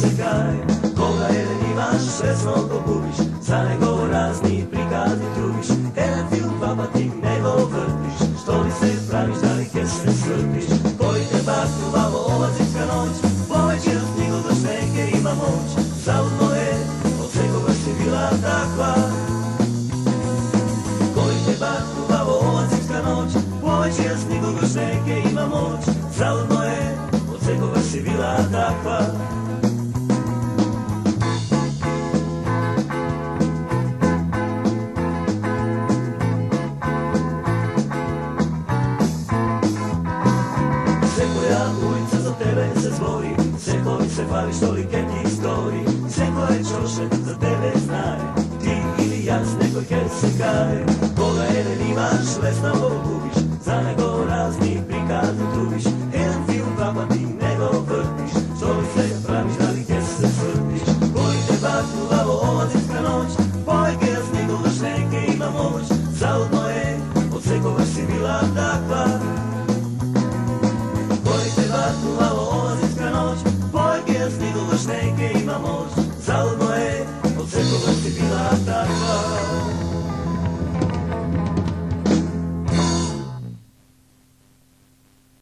sekaj. Koga jeden imaš, svesno to gubiš, za nego razni prikazi trubiš. Jedan film pa ti nego vrtiš, što li se praviš, da li ke se svrtiš. Koji te baknu, babo, ova zimska noć, povećer stigu do sneke ima moć. Zaudno je, od svekoga si bila takva. Koji te baknu, babo, ova zimska noć, povećer stigu do sneke ima moć. Zaudno je, od svekoga si bila takva. Ulica za tebe se zvori, sve koji se hvališ tolike ti istori. Sve koje čoše za tebe znaje, ti ili ja s nekoj ker se kaje. Koga jedan imaš, vesna ovo gubiš, za nego razni prikazu trubiš. Jedan film pa ti nego vrtiš, što li se praviš, da li ker se svrtiš. Koji te baknu, lavo, ova zimska noć, poveke da stigu do šneke ima moć. Zaudno je, od svekoga si bila takva. Lavo, ova zimska noć, poveke da stigu do šneke ima moć. Zaudno je, od svekoga si bila takva.